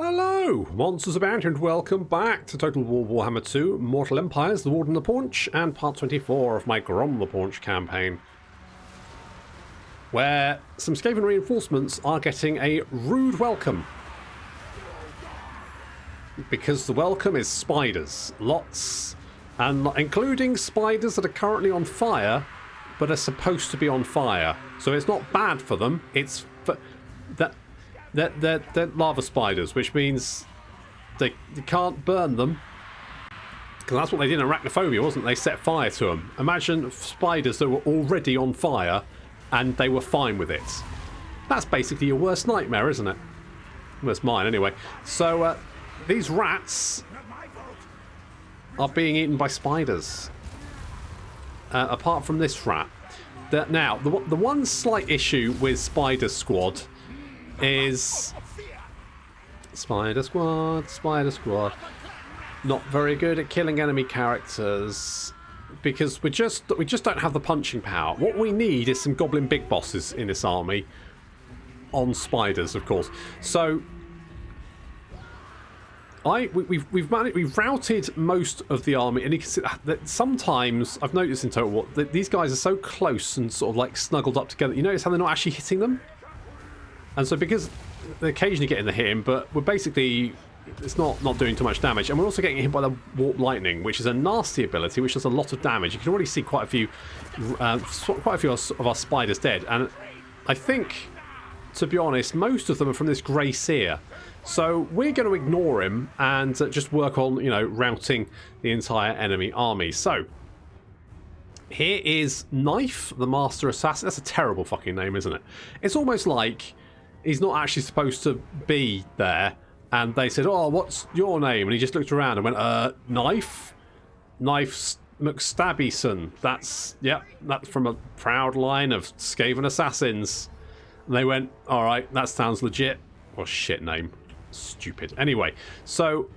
Hello, MonstersAbound, and welcome back to Total War Warhammer 2, Mortal Empires, the Warden the Paunch, and part 24 of my Grom the Paunch campaign, where some skaven reinforcements are getting a rude welcome. Because the welcome is spiders. Lots, and including spiders that are currently on fire, but are supposed to be on fire. So it's not bad for them, it's for that. They're lava spiders, which means you can't burn them. Because that's what they did in Arachnophobia, wasn't it? They set fire to them. Imagine spiders that were already on fire and they were fine with it. That's basically your worst nightmare, isn't it? Well, it's mine anyway. So these rats are being eaten by spiders. Apart from this rat. Now, the one slight issue with Spider Squad is Spider Squad not very good at killing enemy characters because we just don't have the punching power. What we need is some goblin big bosses in this army on spiders, of course. So we've routed most of the army, and you can see that sometimes I've noticed in Total War that these guys are so close and sort of like snuggled up together. You notice how they're not actually hitting them? And so because they occasionally get in the hit, but we're basically, it's not doing too much damage. And we're also getting hit by the Warp Lightning, which is a nasty ability, which does a lot of damage. You can already see quite a few of our spiders dead. And I think, to be honest, most of them are from this Grey Seer. So we're going to ignore him and just work on, routing the entire enemy army. So here is Knife, the Master Assassin. That's a terrible fucking name, isn't it? It's almost like he's not actually supposed to be there, and they said, "Oh, what's your name?" And he just looked around and went, Knife McStabbyson. That's from a proud line of skaven assassins." And they went, "All right, that sounds legit." Well, shit name, stupid. Anyway, so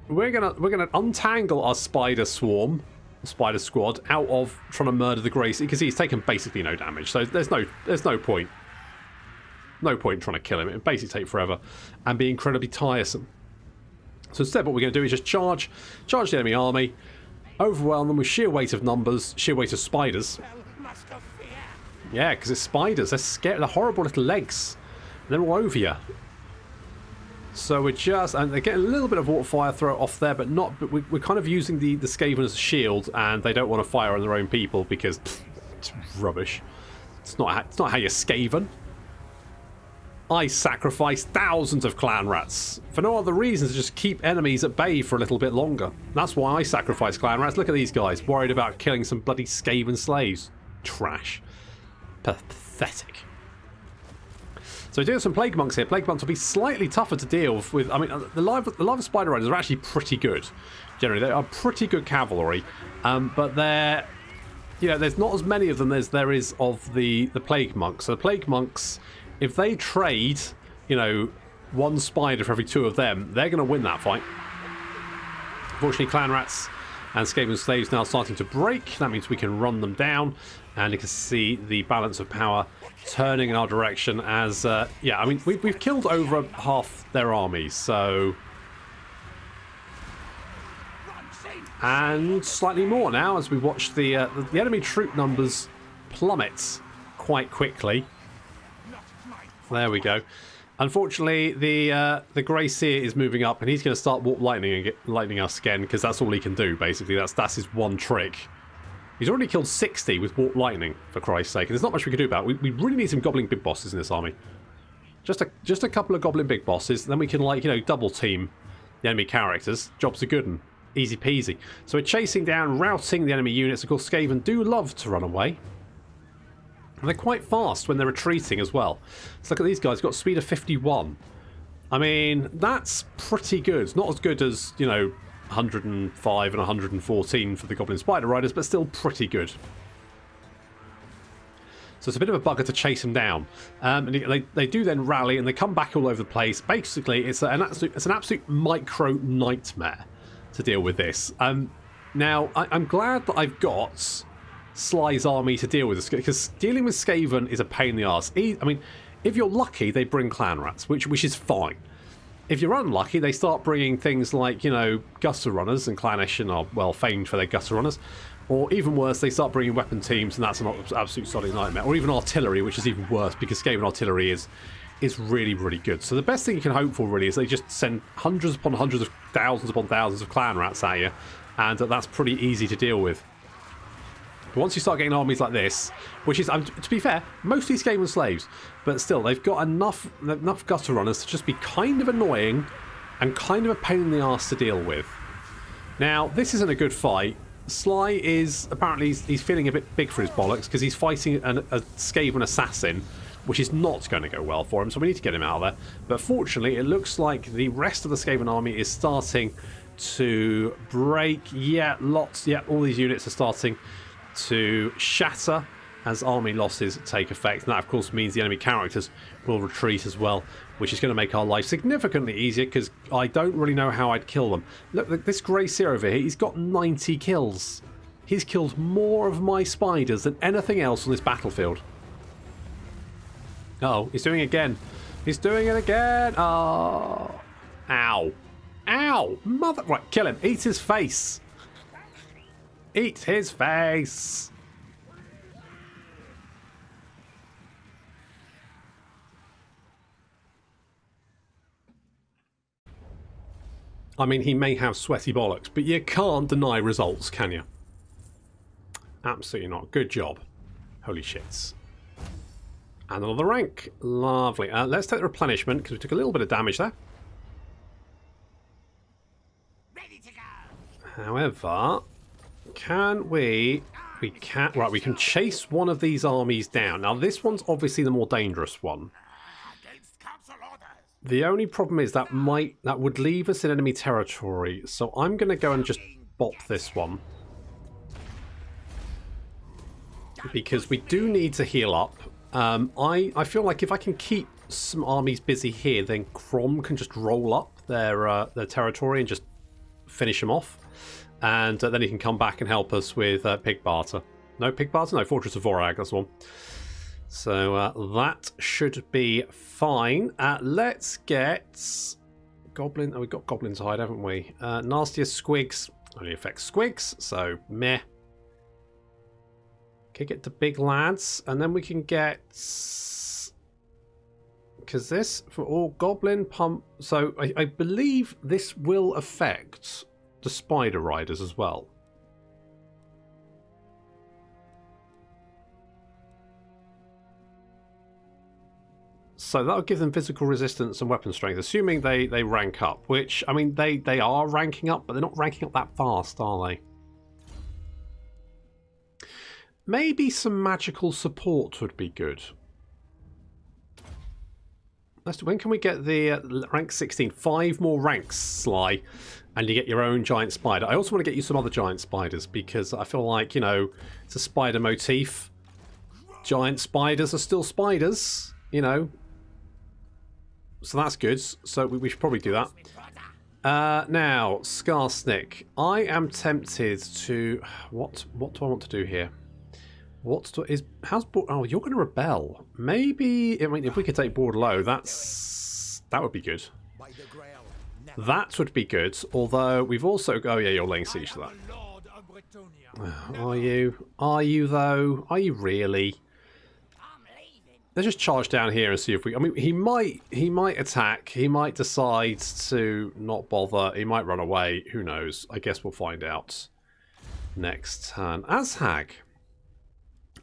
we're gonna untangle our spider squad out of trying to murder the Grace. You can see he's taken basically no damage, so there's no point. No point trying to kill him. It would basically take forever and be incredibly tiresome. So instead what we're going to do is just charge the enemy army, overwhelm them with sheer weight of numbers, sheer weight of spiders. Yeah, because it's spiders. They're scary. They're horrible little legs. They're all over you. So we're just... And they're getting a little bit of water fire throw off there, but not... But we're kind of using the Skaven as a shield, and they don't want to fire on their own people because it's rubbish. It's not how you're Skaven. I sacrifice thousands of clan rats for no other reason to just keep enemies at bay for a little bit longer. That's why I sacrifice clan rats. Look at these guys, worried about killing some bloody Skaven slaves. Trash. Pathetic. So we're doing some Plague Monks here. Plague Monks will be slightly tougher to deal with. I mean, the Lava Spider Riders are actually pretty good. Generally, they are pretty good cavalry. But they're... there's not as many of them as there is of the Plague Monks. So the Plague Monks... If they trade, one spider for every two of them, they're going to win that fight. Unfortunately, clan rats and Skaven slaves now starting to break. That means we can run them down, and you can see the balance of power turning in our direction as, I mean, we've killed over half their armies, so... And slightly more now as we watch the enemy troop numbers plummet quite quickly. There we go. Unfortunately, the Grey Seer is moving up, and he's going to start Warp Lightning us again, because that's all he can do, basically. That's his one trick. He's already killed 60 with Warp Lightning, for Christ's sake, and there's not much we can do about it. We really need some Goblin Big Bosses in this army. Just a couple of Goblin Big Bosses, then we can, double team the enemy characters. Jobs are good and easy peasy. So we're chasing down, routing the enemy units. Of course, Skaven do love to run away. And they're quite fast when they're retreating as well. Let's look at these guys. Got speed of 51. I mean, that's pretty good. It's not as good as, 105 and 114 for the Goblin Spider Riders, but still pretty good. So it's a bit of a bugger to chase them down. And they do then rally, and they come back all over the place. Basically, it's an absolute micro nightmare to deal with this. Now, I'm glad that I've got Sly's army to deal with this, because dealing with Skaven is a pain in the arse. I mean, if you're lucky, they bring clan rats, which is fine. if you're unlucky, they start bringing things like, you know, gutter runners, and Clannish are well famed for their gutter runners. Or even worse, they start bringing weapon teams, and that's an absolute solid nightmare. Or even artillery, which is even worse, because Skaven artillery is really, really good. So the best thing you can hope for, really, is they just send hundreds upon hundreds of thousands upon thousands of clan rats at you, and that's pretty easy to deal with. But once you start getting armies like this, which is, to be fair, mostly Skaven slaves, but still, they've got enough gutter runners to just be kind of annoying and kind of a pain in the arse to deal with. Now, this isn't a good fight. Sly is, apparently, he's feeling a bit big for his bollocks, because he's fighting a Skaven assassin, which is not going to go well for him, so we need to get him out of there. But fortunately, it looks like the rest of the Skaven army is starting to break. Yeah, lots. Yeah, all these units are starting to shatter as army losses take effect. And that, of course, means the enemy characters will retreat as well, which is going to make our life significantly easier, because I don't really know how I'd kill them. Look, this Grey Seer over here, he's got 90 kills. He's killed more of my spiders than anything else on this battlefield. Uh-oh, he's doing it again. He's doing it again. Oh. Ow. Ow. Mother... Right, kill him. Eat his face. Eat his face. I mean, he may have sweaty bollocks, but you can't deny results, can you? Absolutely not. Good job. Holy shits. And another rank. Lovely. Let's take the replenishment, because we took a little bit of damage there. Ready to go. However, can we... We can... Right, we can chase one of these armies down. Now, this one's obviously the more dangerous one. Against council orders. The only problem is that would leave us in enemy territory. So I'm going to go and just bop this one. Because we do need to heal up. I feel like if I can keep some armies busy here, then Grom can just roll up their territory and just finish them off. And then he can come back and help us with Pig Barter. No, Pig Barter? No, Fortress of Vorag, that's the one. So that should be fine. Let's get Goblin. Oh, we've got Goblin's Hide, haven't we? Nastiest Squigs. Only affects Squigs, so meh. Okay, get the big lads, and then we can get... Because this, for all Goblin Pump... So I believe this will affect the Spider Riders as well. So that'll give them physical resistance and weapon strength, assuming they rank up. Which, I mean, they are ranking up, but they're not ranking up that fast, are they? Maybe some magical support would be good. When can we get the rank 16? 5 more ranks, Sly, and you get your own giant spider. I also want to get you some other giant spiders, because I feel like, you know, it's a spider motif. Giant spiders are still spiders, you know. So that's good. So we should probably do that. Now, Skarsnik. I am tempted to... What do I want to do here? Oh, you're going to rebel. Maybe... I mean, if we could take Bordelot, that would be good. That would be good. Although, we've also... Oh, yeah, you're laying siege to that. Are you? Are you, though? Are you really? Let's just charge down here and see if we... I mean, he might attack. He might decide to not bother. He might run away. Who knows? I guess we'll find out next turn. Azhag.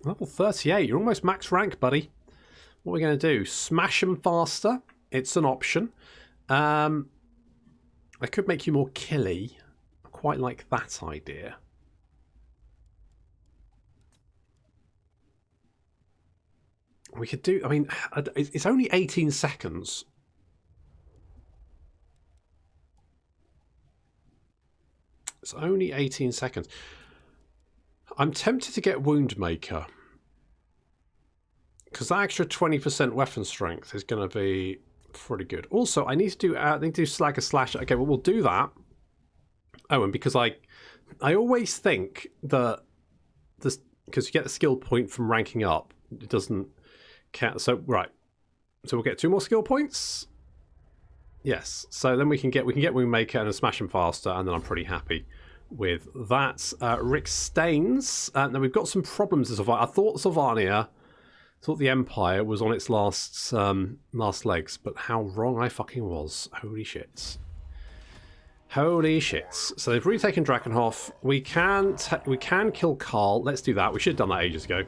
Level 38. You're almost max rank, buddy. What are we going to do? Smash them faster. It's an option. I could make you more killy. I quite like that idea. We could do... I mean, it's only 18 seconds. It's only 18 seconds. I'm tempted to get Woundmaker. Because that extra 20% weapon strength is going to be pretty good. Also, I need to do Slagger Slash. Okay, well, we'll do that. Oh, and because I always think that this... Because you get the skill point from ranking up. It doesn't... So, right. So we'll get 2 more skill points. Yes. So then we can get Wingmaker and smash him faster, and then I'm pretty happy with that. Rick Staines. Now we've got some problems as I thought thought the Empire was on its last legs, but how wrong I fucking was. Holy shit. Holy shits. So they've retaken Drakenhof. We can kill Karl. Let's do that. We should have done that ages ago.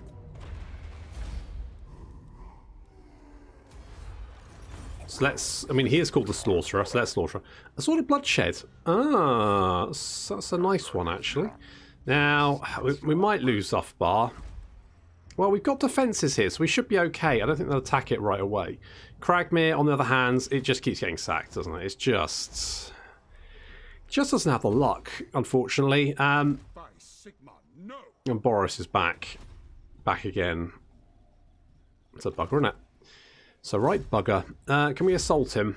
So let's... I mean, he is called the Slaughterer, so let's slaughter. A Sword of Bloodshed. Ah, that's a nice one, actually. Now, we might lose Uthbar. Well, we've got defences here, so we should be okay. I don't think they'll attack it right away. Kragmir, on the other hand, it just keeps getting sacked, doesn't it? It's just doesn't have the luck, unfortunately. And Boris is back again. It's a bugger, isn't it? So, right, bugger. Can we assault him?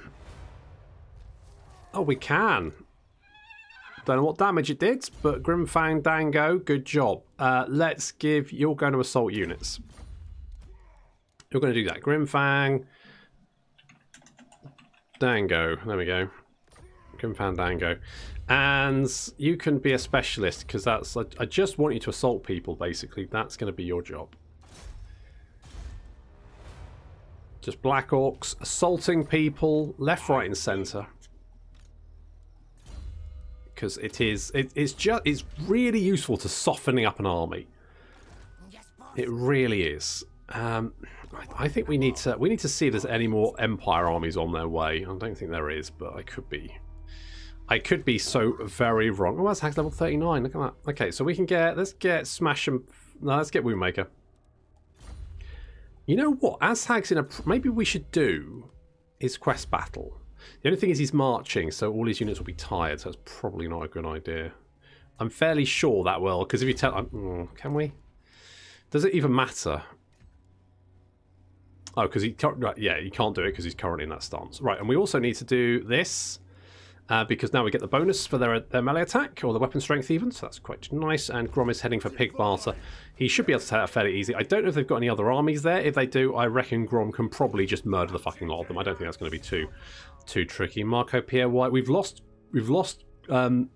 Oh, we can. Don't know what damage it did, but Grimfang Dango, good job. Let's give... You're going to assault units. You're going to do that. Grimfang Dango. There we go. Grimfang Dango. And you can be a specialist, because that's... I just want you to assault people, basically. That's going to be your job. Just Black Orcs assaulting people left, right, and centre. Because it's really useful to softening up an army. It really is. I think we need to see if there's any more Empire armies on their way. I don't think there is, but I could be so very wrong. Oh, that's Hag's level 39. Look at that. Okay, so we can let's get Smash and... No, let's get Woundmaker. You know what? As Hag's in a... Maybe we should do his quest battle. The only thing is he's marching, so all his units will be tired, so that's probably not a good idea. I'm fairly sure that will, because if you tell... can we? Does it even matter? Oh, because he can't do it because he's currently in that stance. Right, and we also need to do this, because now we get the bonus for their melee attack, or the weapon strength even, so that's quite nice. And Grom is heading for Pig Barter. He should be able to take that fairly easy. I don't know if they've got any other armies there. If they do, I reckon Grom can probably just murder the fucking lot of them. I don't think that's going to be too tricky. Marco Pierre White. We've lost Grimgor,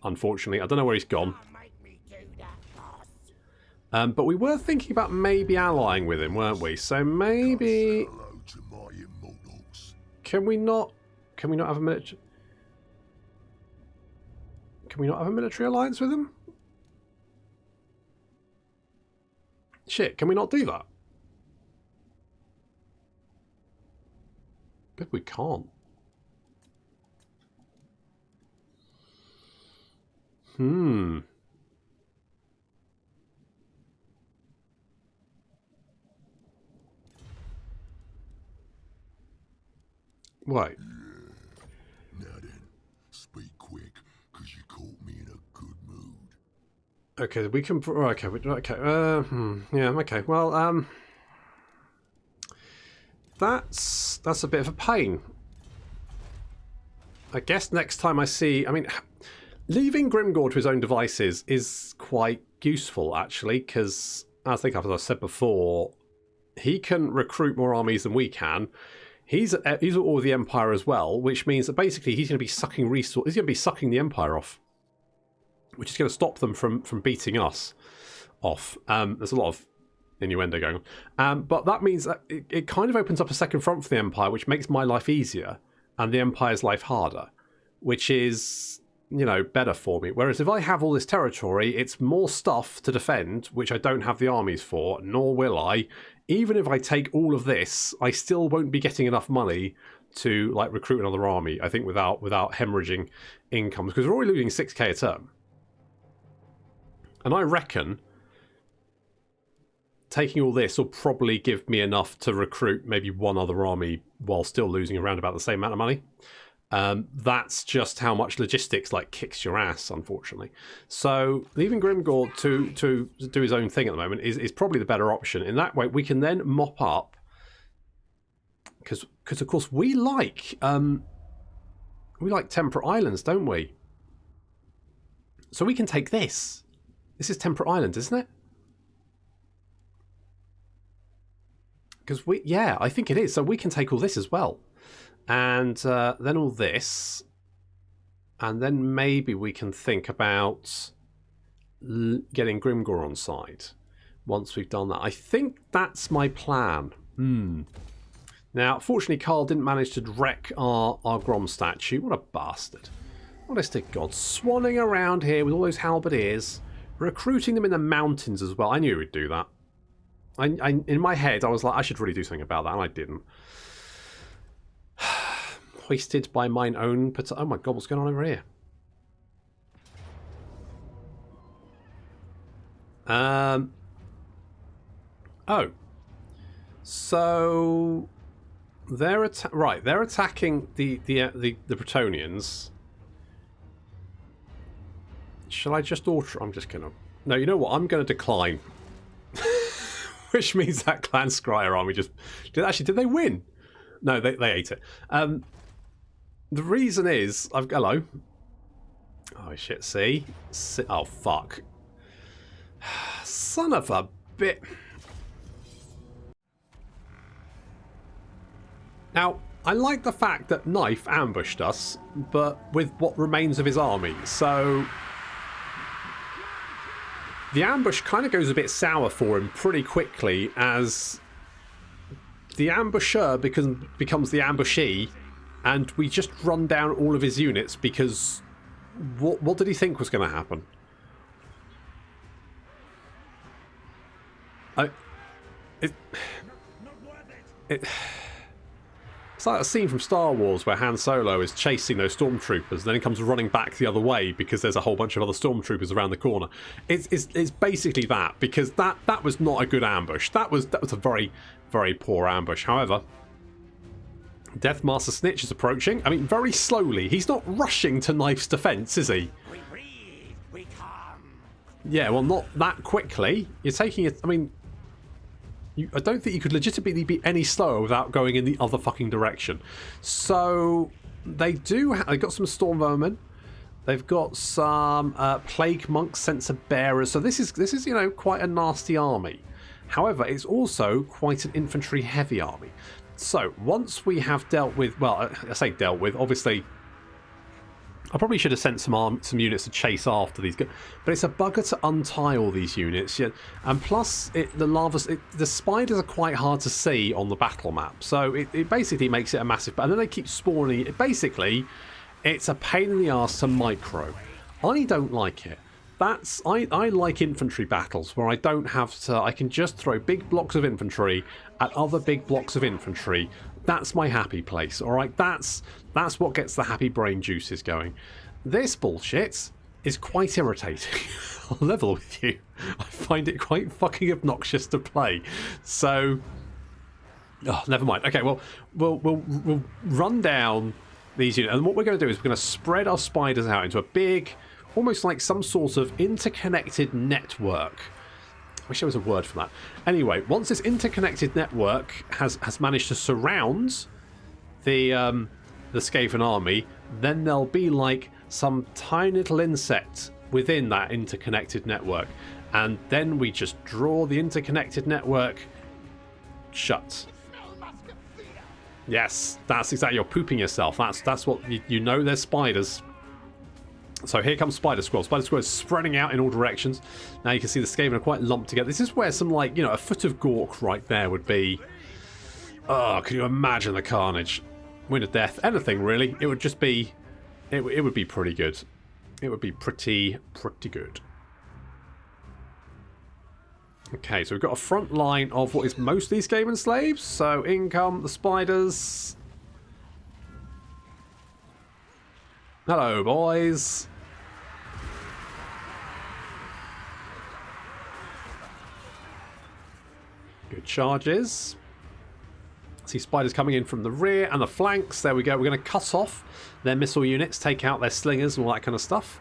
unfortunately. I don't know where he's gone. But we were thinking about maybe allying with him, weren't we? So maybe... Can we not have a military... Can we not have a military alliance with him? Shit, can we not do that? But we can't. Wait. Now then, speak quick, because you caught me in a good mood. Okay, we can... Okay, yeah, okay. Well, that's a bit of a pain. I guess next time I see... I mean, leaving Grimgor to his own devices is quite useful, actually, because, as I said before, he can recruit more armies than we can. He's at war with the Empire as well, which means that basically he's going to be sucking resources. He's going to be sucking the Empire off, which is going to stop them from beating us off. There's a lot of innuendo going on. But that means that it kind of opens up a second front for the Empire, which makes my life easier and the Empire's life harder, which is, you know, better for me. Whereas if I have all this territory, it's more stuff to defend, which I don't have the armies for, nor will I. Even if I take all of this, I still won't be getting enough money to like recruit another army, I think, without hemorrhaging incomes, because we're already losing 6k a term. And I reckon taking all this will probably give me enough to recruit maybe one other army while still losing around about the same amount of money. That's just how much logistics like kicks your ass, unfortunately. So leaving Grimgor to do his own thing at the moment is probably the better option. In that way, we can then mop up, because of course we like Temperate Islands, don't we? So we can take this. This is Temperate Island, isn't it? Because yeah, I think it is. So we can take all this as well. And then all this. And then maybe we can think about getting Grimgor on side once we've done that. I think that's my plan. Now, fortunately, Carl didn't manage to wreck our Grom statue. What a bastard. Honest to God. Swanning around here with all those halberdiers. Recruiting them in the mountains as well. I knew he would do that. In my head, I was like, I should really do something about that, and I didn't. Hoisted by mine own... Oh my God, what's going on over here? Oh. So... They're attacking the Bretonnians. Shall I just alter... I'm just going to... No, you know what? I'm going to decline. Which means that Clan Scryer army just... Did they win? No, they ate it. The reason is... Hello. Oh, shit, see? Oh, fuck. Son of a bit... Now, I like the fact that Knife ambushed us, but with what remains of his army. So... The ambush kind of goes a bit sour for him pretty quickly as the ambusher becomes the ambushee, and we just run down all of his units because what did he think was going to happen? It's like a scene from Star Wars where Han Solo is chasing those stormtroopers, and then he comes running back the other way because there's a whole bunch of other stormtroopers around the corner. It's basically that, because that was not a good ambush. That was a very, very poor ambush. However, Deathmaster Snitch is approaching. I mean, very slowly. He's not rushing to Knife's defence, is he? We breathe, we come. Yeah, well, not that quickly. You're taking it. I mean, I don't think you could legitimately be any slower without going in the other fucking direction. So they do. They've got some storm vermin. They've got some plague monks, censer bearers. So this is quite a nasty army. However, it's also quite an infantry heavy army. So once we have dealt with, well, I say dealt with. Obviously, I probably should have sent some units to chase after these guys, but it's a bugger to untie all these units. Yeah, and plus, the spiders are quite hard to see on the battle map, so it basically makes it a massive. And then they keep spawning. Basically, it's a pain in the arse to micro. I don't like it. I like infantry battles where I don't have to. I can just throw big blocks of infantry at other big blocks of infantry. That's my happy place, all right? That's what gets the happy brain juices going. This bullshit is quite irritating. I'll level with you. I find it quite fucking obnoxious to play. So, never mind. Okay, well, we'll run down these units, and what we're going to do is we're going to spread our spiders out into a big, almost like some sort of interconnected network. I wish there was a word for that. Anyway, once this interconnected network has managed to surround the Skaven army, then there'll be like some tiny little insect within that interconnected network, and then we just draw the interconnected network shut. Yes, that's exactly. You're pooping yourself. That's what you know. There's spiders. So here comes Spider Squirrel. Spider Squirrel is spreading out in all directions. Now you can see the Skaven are quite lumped together. This is where some, like, a foot of Gork right there would be. Oh, can you imagine the carnage? Win of death. Anything, really. It would just be... It would be pretty good. It would be pretty good. Okay, so we've got a front line of what is mostly Skaven slaves. So in come the spiders. Hello, boys. Good charges. See spiders coming in from the rear and the flanks. There we go. We're going to cut off their missile units, take out their slingers and all that kind of stuff.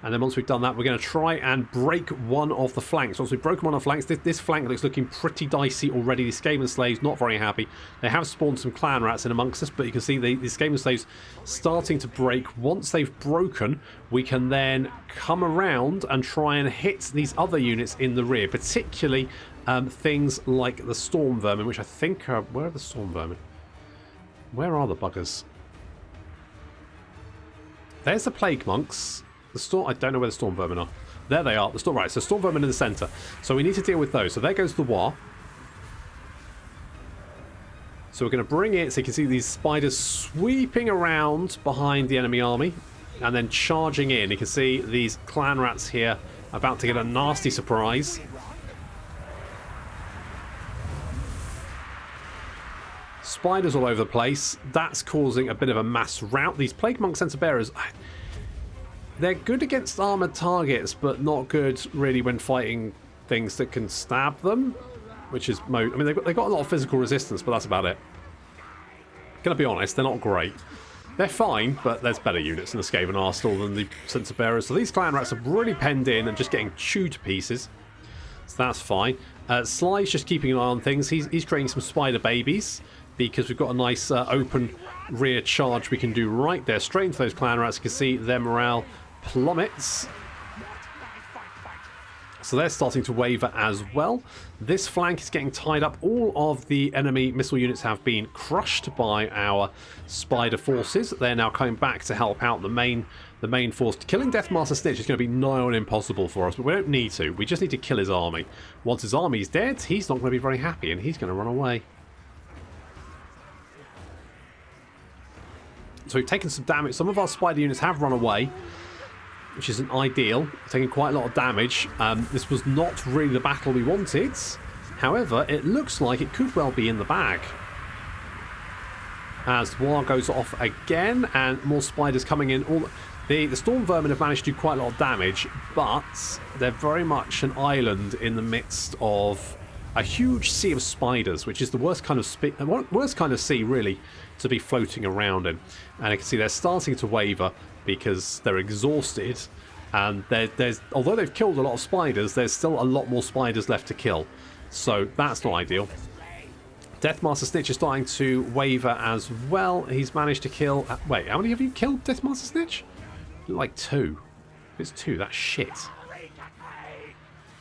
And then once we've done that, we're going to try and break one of the flanks. Once we've broken one of the flanks, this flank looks looking pretty dicey already. The Skaven slaves not very happy. They have spawned some clan rats in amongst us, but you can see the Skaven slaves starting to break. Once they've broken, we can then come around and try and hit these other units in the rear, particularly things like the storm vermin, which I think are... Where are the storm vermin? Where are the buggers? There's the plague monks. The storm... I don't know where the storm vermin are. There they are. The storm... Right, so storm vermin in the centre. So we need to deal with those. So there goes the war. So we're going to bring it, so you can see these spiders sweeping around behind the enemy army and then charging in. You can see these clan rats here about to get a nasty surprise. Spiders all over the place. That's causing a bit of a mass rout. These Plague Monk Center Bearers, they're good against armored targets, but not good really when fighting things that can stab them. Which is, I mean, they've got a lot of physical resistance, but that's about it. Gonna be honest, they're not great. They're fine, but there's better units in the Skaven arsenal than the Sensor Bearers. So these clan rats are really penned in and just getting chewed to pieces. So that's fine. Sly's just keeping an eye on things. He's creating some spider babies because we've got a nice open rear charge we can do right there. Straight into those clan rats. You can see their morale plummets. So they're starting to waver as well. This flank is getting tied up. All of the enemy missile units have been crushed by our spider forces. They're now coming back to help out the main force. Killing Deathmaster Snitch is going to be nigh on impossible for us, but we don't need to. We just need to kill his army. Once his army's dead, he's not going to be very happy, and he's going to run away. So we've taken some damage. Some of our spider units have run away, which isn't ideal. Taking quite a lot of damage. This was not really the battle we wanted. However, it looks like it could well be in the bag. As the war goes off again, and more spiders coming in. The storm vermin have managed to do quite a lot of damage, but they're very much an island in the midst of a huge sea of spiders, which is the worst kind of sea, really, to be floating around in. And you can see they're starting to waver because they're exhausted, and although they've killed a lot of spiders, there's still a lot more spiders left to kill. So that's not ideal. Deathmaster Snitch is starting to waver as well. He's managed to kill... Wait, how many have you killed, Deathmaster Snitch? Like 2. If it's 2, that's shit.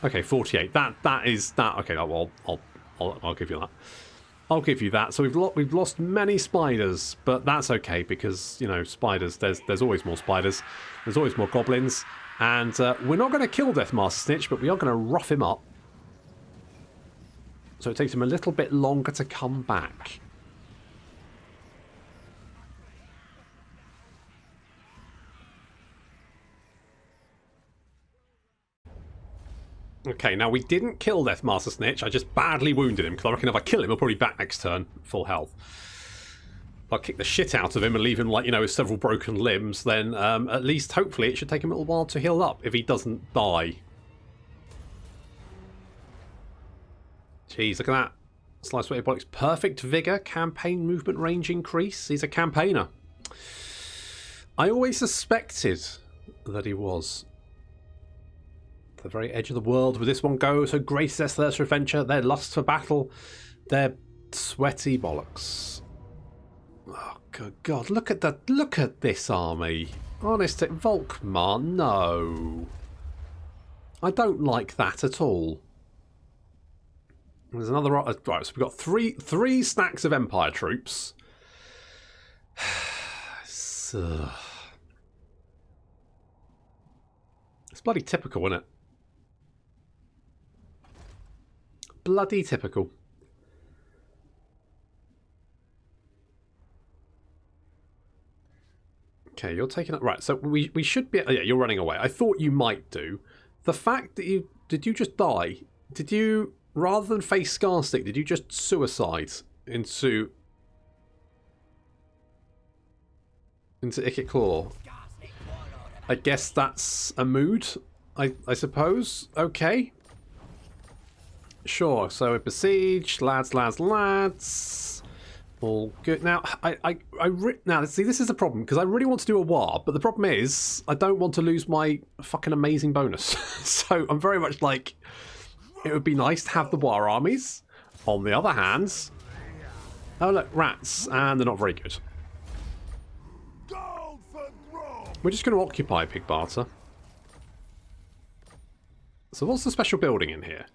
Okay, 48. That is that. Okay, well, I'll give you that. I'll give you that. So we've lost many spiders, but that's okay because, you know, spiders. There's always more spiders. There's always more goblins, and we're not going to kill Deathmaster Snitch, but we are going to rough him up. So it takes him a little bit longer to come back. Okay, now we didn't kill Deathmaster Snitch. I just badly wounded him because I reckon if I kill him, he'll probably be back next turn, full health. If I kick the shit out of him and leave him, like, you know, with several broken limbs, then at least, hopefully, it should take him a little while to heal up if he doesn't die. Jeez, look at that. Slice Weight Bollocks. Perfect Vigor, campaign movement range increase. He's a campaigner. I always suspected that he was. The very edge of the world where this one goes. Her greatest desert adventure, their lust for battle, their sweaty bollocks. Oh good God! Look at this army. Honest, Volkmar, no. I don't like that at all. There's another right. So we've got three stacks of Empire troops. So, it's bloody typical, isn't it? Bloody typical. Okay, you're taking it right. So we should be. Yeah, you're running away. I thought you might do. The fact that did you just die? Did you, rather than face Scarstick, did you just suicide into Ikit Claw? I guess that's a mood. I suppose. Okay. Sure, so we besiege, lads. All good. Now, now, see, this is the problem, because I really want to do a war, but the problem is, I don't want to lose my fucking amazing bonus. So, I'm very much like, it would be nice to have the war armies. On the other hand, oh look, rats, and they're not very good. We're just going to occupy Pigbarter. So what's the special building in here?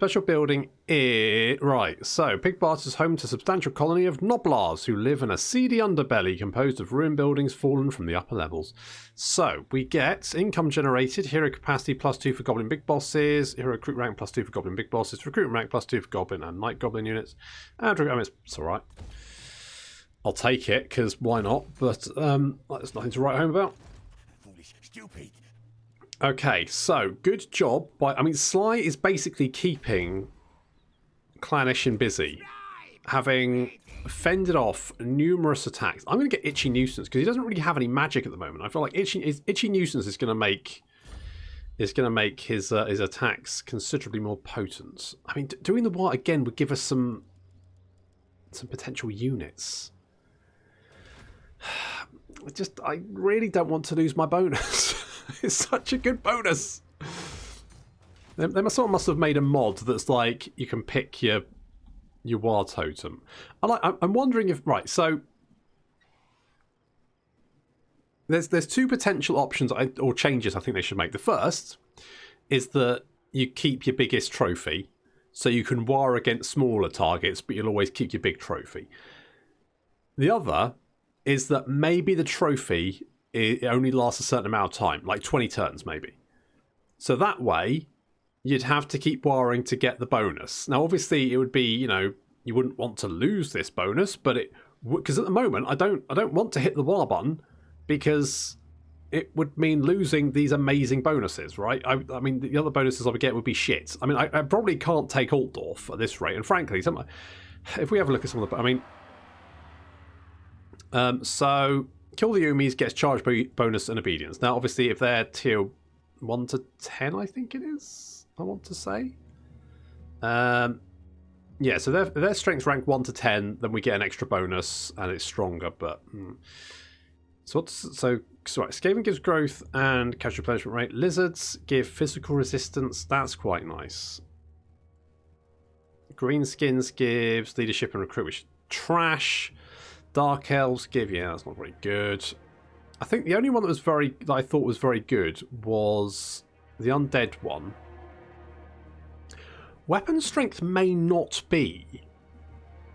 Special building is... Right, so Pigbart is home to a substantial colony of Noblars who live in a seedy underbelly composed of ruined buildings fallen from the upper levels. So, we get income generated, hero capacity +2 for Goblin Big Bosses, hero recruit rank +2 for Goblin Big Bosses, recruitment rank +2 for Goblin and Night Goblin units. And I mean, it's alright. I'll take it, because why not? But there's nothing to write home about. Foolish, stupid. Okay, so good job. I mean, Sly is basically keeping Clannishin busy, having fended off numerous attacks. I'm going to get Itchy Nuisance because he doesn't really have any magic at the moment. I feel like Itchy Nuisance is going to make his attacks considerably more potent. I mean, doing the war again would give us some potential units. I really don't want to lose my bonus. It's such a good bonus. They must have made a mod that's like you can pick your war totem. I'm wondering if so there's two potential options or changes I think they should make. The first is that you keep your biggest trophy, so you can war against smaller targets, but you'll always keep your big trophy. The other is that maybe the trophy it only lasts a certain amount of time, like 20 turns maybe. So that way, you'd have to keep warring to get the bonus. Now, obviously, it would be, you wouldn't want to lose this bonus, but because at the moment, I don't want to hit the war button because it would mean losing these amazing bonuses, right? I mean, the other bonuses I would get would be shit. I mean, I probably can't take Altdorf at this rate, and frankly, if we have a look at some of the, so kill the Umis gets charge bonus and obedience. Now, obviously, if they're tier 1 to 10, I think it is, I want to say. Yeah, so their strength rank 1 to 10, then we get an extra bonus and it's stronger, but... So Skaven gives growth and cash replenishment rate. Lizards give physical resistance. That's quite nice. Greenskins gives leadership and recruit, which is trash. Dark Elves give, that's not very good. I think the only one that I thought was very good was the Undead one. Weapon strength may not be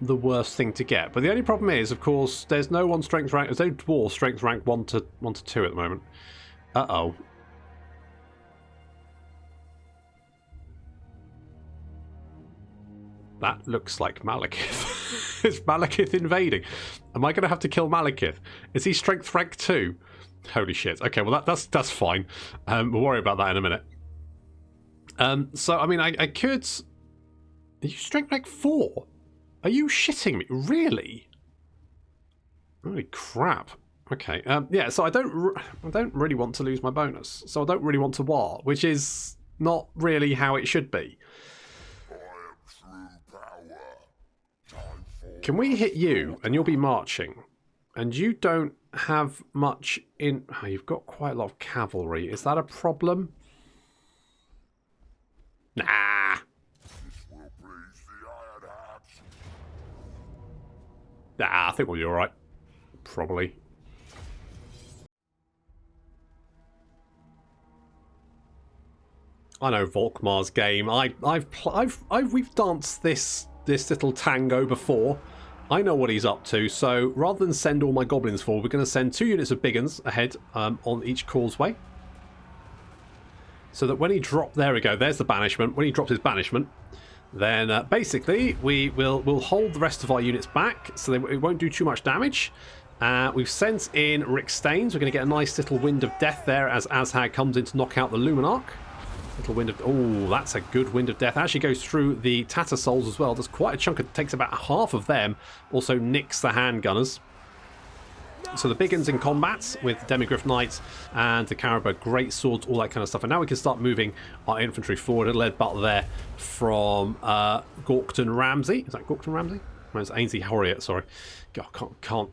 the worst thing to get, but the only problem is, of course, there's no dwarf strength rank 1 to 2 at the moment. Uh-oh. That looks like Malekith. Is Malekith invading? Am I going to have to kill Malekith? Is he strength rank 2? Holy shit. Okay, well that's fine. We'll worry about that in a minute. So, I mean, I could... Are you strength rank 4? Are you shitting me? Really? Holy crap. Okay. Yeah, so I don't really want to lose my bonus. So I don't really want to war, which is not really how it should be. Can we hit you and you'll be marching? And you don't have much in... Oh, you've got quite a lot of cavalry. Is that a problem? Nah. Nah, I think we'll be alright. Probably. I know Volkmar's game. We've danced this little tango before. I know what he's up to, so rather than send all my goblins forward, we're going to send 2 units of Gubbinz ahead on each causeway. So that when he there we go, there's the banishment. When he drops his banishment, then basically we'll hold the rest of our units back, so it won't do too much damage. We've sent in Rick Staines. We're going to get a nice little wind of death there as Azhag comes in to knock out the Luminarch. Little wind of... Oh, that's a good wind of death. Actually goes through the Tattersouls as well. There's quite a chunk. It takes about half of them. Also nicks the handgunners. So the Gubbinz in combat with Demigryph Knights and the Caribou Great Swords, all that kind of stuff. And now we can start moving our infantry forward. A lead butt there from Gorkton Ramsey. Is that Gorkton Ramsey? No, it's Ainsley Horiot, sorry. God, can't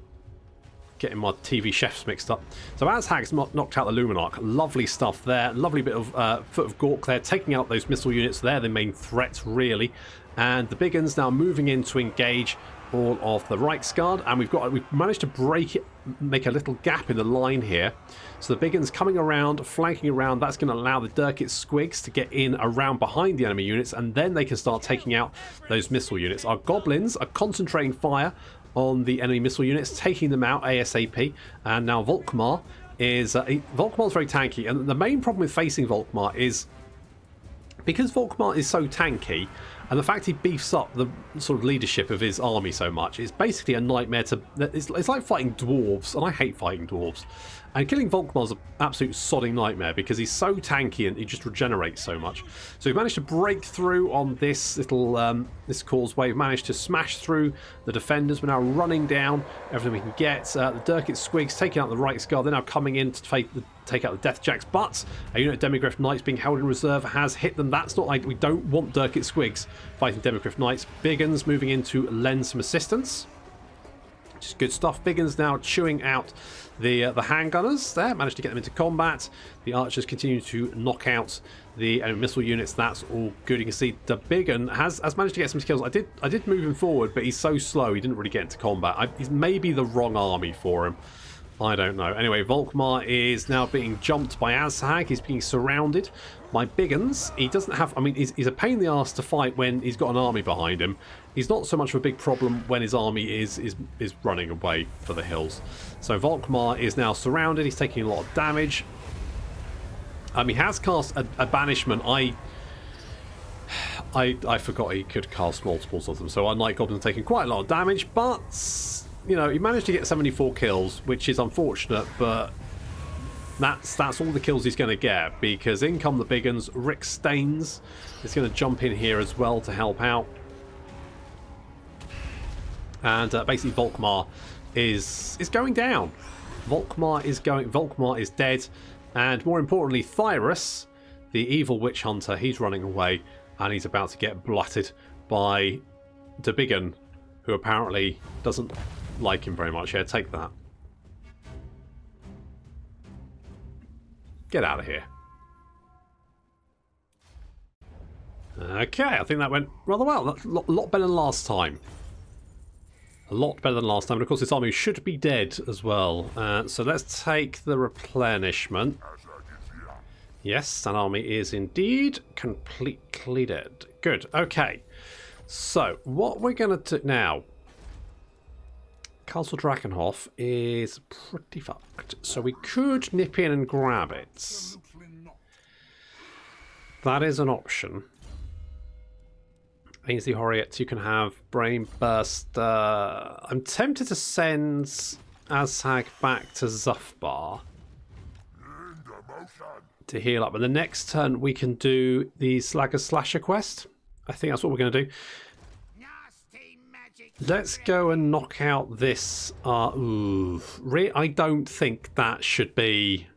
getting my TV chefs mixed up. So Azhag's knocked out the Luminarch. Lovely stuff there. Lovely bit of Foot of Gork there, taking out those missile units. They're the main threat, really. And the Gubbinz now moving in to engage all of the Reichsguard, and we've managed to break it, make a little gap in the line here. So the big ones coming around, flanking around. That's going to allow the Dirkit Squigs to get in around behind the enemy units, and then they can start taking out those missile units. Our goblins are concentrating fire on the enemy missile units, taking them out ASAP. And now Volkmar is Volkmar's very tanky, and the main problem with facing Volkmar is because Volkmar is so tanky, and the fact he beefs up the sort of leadership of his army so much, it's basically a nightmare to... It's like fighting dwarves, and I hate fighting dwarves. And killing Volkmar's an absolute sodding nightmare because he's so tanky and he just regenerates so much. So we've managed to break through on this little this causeway. We've managed to smash through the defenders. We're now running down everything we can get. The Dirkit Squigs taking out the Reichsguard. They're now coming in to take out the Deathjacks, but a unit of Demigryph Knights being held in reserve has hit them. That's not like we don't want Dirkit Squigs fighting Demigryph Knights. Biggins moving in to lend some assistance. Just good stuff. Biggins now chewing out the handgunners there. Managed to get them into combat. The archers continue to knock out the enemy missile units. That's all good. You can see the Biggin has managed to get some kills. I did move him forward, but he's so slow he didn't really get into combat. He's maybe the wrong army for him. I don't know. Anyway, Volkmar is now being jumped by Azhag. He's being surrounded by Biggins. He doesn't have... I mean, he's a pain in the arse to fight when he's got an army behind him. He's not so much of a big problem when his army is running away for the hills. So Volkmar is now surrounded. He's taking a lot of damage. He has cast a banishment. I forgot he could cast multiples of them. So unlike Goblins taking quite a lot of damage, but... You know, he managed to get 74 kills, which is unfortunate, but that's all the kills he's going to get, because in come the big uns. Rick Staines is going to jump in here as well to help out. And basically Volkmar is going down. Volkmar is dead, and more importantly, Thyrus, the evil witch hunter, he's running away, and he's about to get blutted by the big un, who apparently doesn't like him very much. Yeah, take that. Get out of here. Okay, I think that went rather well. That's a lot better than last time. A lot better than last time. And of course, this army should be dead as well. So let's take the replenishment. Yes, that army is indeed completely dead. Good. Okay. So what we're going to do now... Castle Drakenhof is pretty fucked, so we could nip in and grab it. That is an option. Ainsley Horiet, you can have Brain Burst. I'm tempted to send Azhag back to Zufbar to heal up, but the next turn we can do the Slagger Slasher quest. I think that's what we're going to do. Let's go and knock out this. I don't think that should be...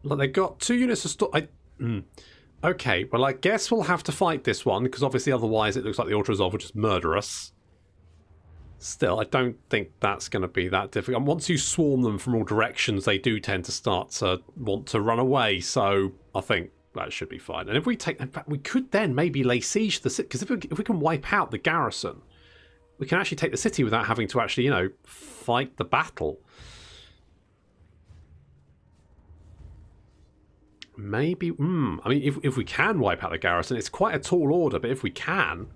Look, they've got 2 units of store. Okay, well, I guess we'll have to fight this one, because obviously otherwise it looks like the Auto Resolve will just murder us. Still, I don't think that's going to be that difficult. And once you swarm them from all directions, they do tend to start to want to run away, so I think that should be fine. And if we take... In fact, we could then maybe lay siege to the city, because if we can wipe out the garrison, we can actually take the city without having to actually, you know, fight the battle. Maybe... I mean, if we can wipe out the garrison, it's quite a tall order, but if we can,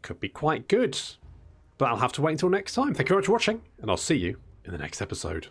could be quite good. But I'll have to wait until next time. Thank you very much for watching, and I'll see you in the next episode.